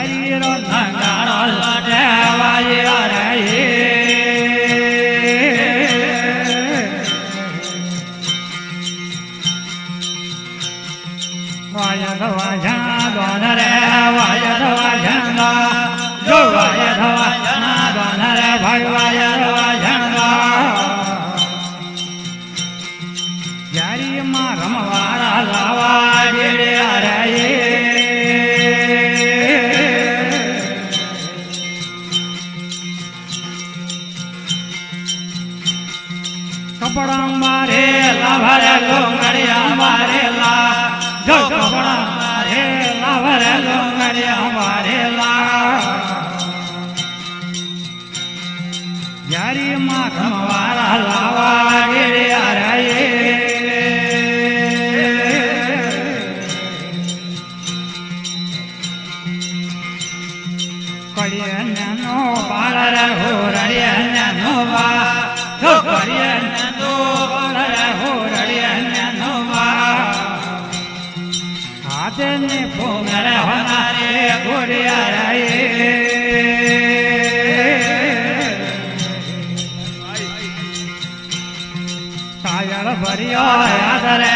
યારીરો નગાડો લડે વાય રે વાય ધવા જણા દોન રે વાય ધવા જણા જો વાય ધવા જણા દોન રે ભાઈ વાય ધવા જણા યારી માં રમવારા લાવા ડેડે રે કપડા મારે લાભરે લોંગડિયા મારે લા જો કપડા મારે લાભરે લોંગડિયા મારે લા યારી માં રમવારા લાવા ડેડે રે કડિયાનો બાળ રે હો રડિયાનો બા જો કડિયાનો બાળ રે હો રડિયાનો બા હાથે ને ભોંગરે હોનારે ગોડિયા રે કાયળ ભર્યો યાદ રે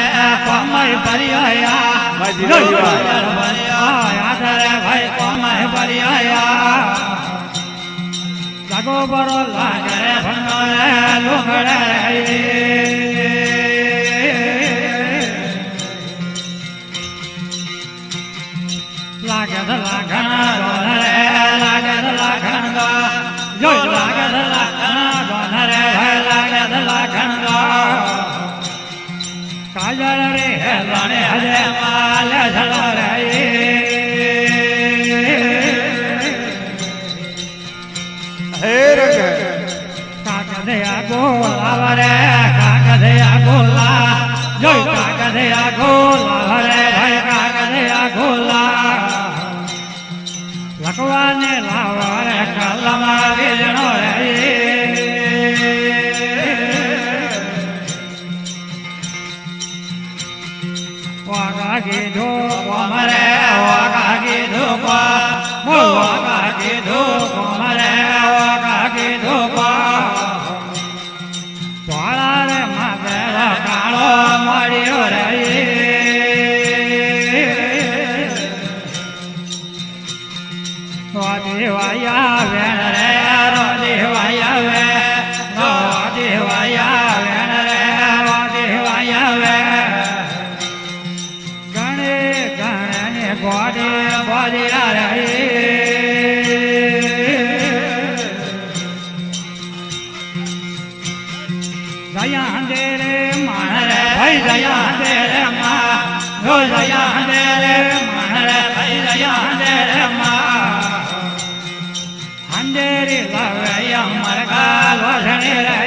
કોમય ભર્યો યા કાયળ ભર્યો યાદ રે ભાઈ કોમય ભર્યો યા લાગો બરો લાગે રે ભંગો રે લુગડે રે લાગે લાગણ દોન રે લાગે લાગણ દો જો લાગે લાગણ દોન રે ભાઈ લાગે લાગણ દો કાજળ રે હેલણે હજે માલ જળ રે હે રંગ કાકદયા ગોલા રે કાકદયા ગોલા જો કાકદયા ગોલા રે ભાઈ કાકદયા ગોલા લખવાને લાવા રે કલમા વીજણો રે વાગા કીધો કોમરે વાગા કીધો વાગા કીધો કોમરે વાગા કીધો વાળા રે માથે કાળો મળ્યો રે દેવાયા વેણ રે રો દેવાયા વે રો દેવાયા વેણ રે રો દેવાયા વે ગણે ગણે ગોડે બોલ્યા રે જયા દે રે માણ રે ભાઈ જયા દે રે મા રો જયા દે રે માણ રે ભાઈ જયા દે રે મા અંધેરી લાવે અમર કાલ વસણે રે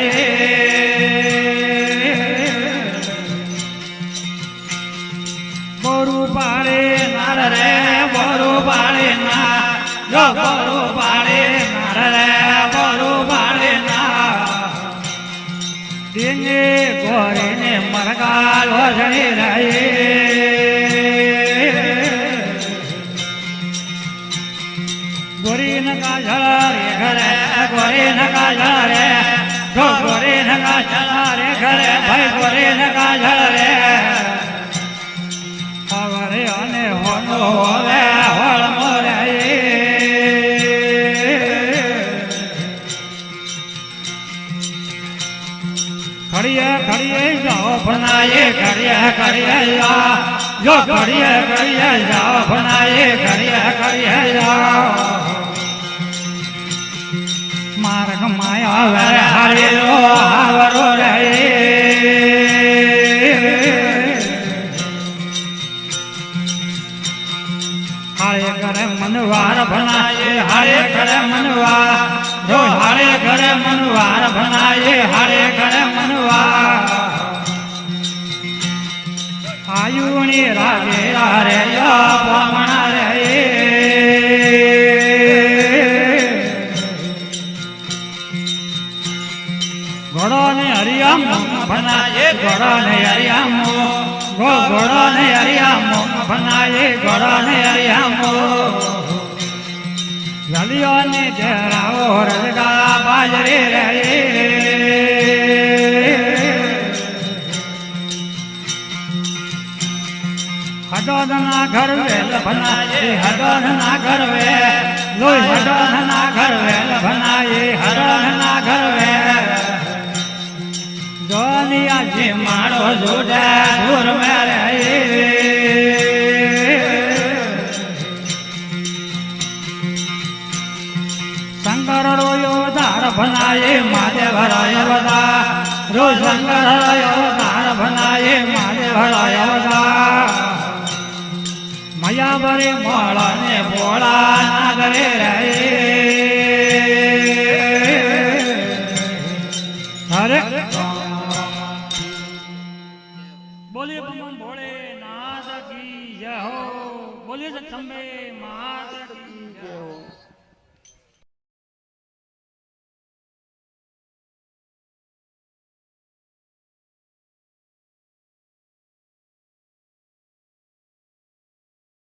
બોરુ પાડે નાર રે બોરુ પાડે ના જો બોરુ પાડે નાર રે બોરુ પાડે ના દિને ગોરે ને મરકાલ વસણે રે ગોરી નકા ઝળા રે ઘરે ગોરી નકા ઝળા રે જો ગોરી નકા ઝળા રે ઘરે ભાઈ ગોરી નકા ઝળા રે હવે અને હોનો હવે હોળમો રે ખડીએ ખડીએ જાઓ ભણાયે ખડીએ ખડીએ જાઓ જો ખડીએ ખડીએ જાઓ ભણાયે ખડીએ ખડીએ જાઓ માર્ગ માયા વે હારેલો આવરો રે હારે કરે મનવાર ભણાયે હારે કરે મનવાર જો હારે કરે મનવાર ભણાયે હારે કરે મનવાર આયુની રાગે રે બ્રાહ્મણ રે ઘોડો ને હરિયામ ભણાયે ઘોડો ને હરિયામ ઘોડો ને હરિયામ ભણાયે ઘોડો ને હરિયામ ઢલિયો ને ઘેરાવો રજગા બાજરે રે હડોદના ઘર વેલ ભનાયે હડોદના ઘર વે લોહી હડોદના ઘર વેલ ભનાયે હડોદના ઘર વે જોનિયા જે માળો જોડે દૂર મેરે શંકર રોયો ધાર ભનાયે મહાદેવ હરાય બધા રોજ શંકર રોયો ધાર ભનાયે મહાદેવ હરાય બધા મયા બરે મોળા ને ભોળા નાગરે રે હરે બોલીએ બમ ભોળે નાથ કી જય હો બોલીએ જગદંબે માત કી જય હો।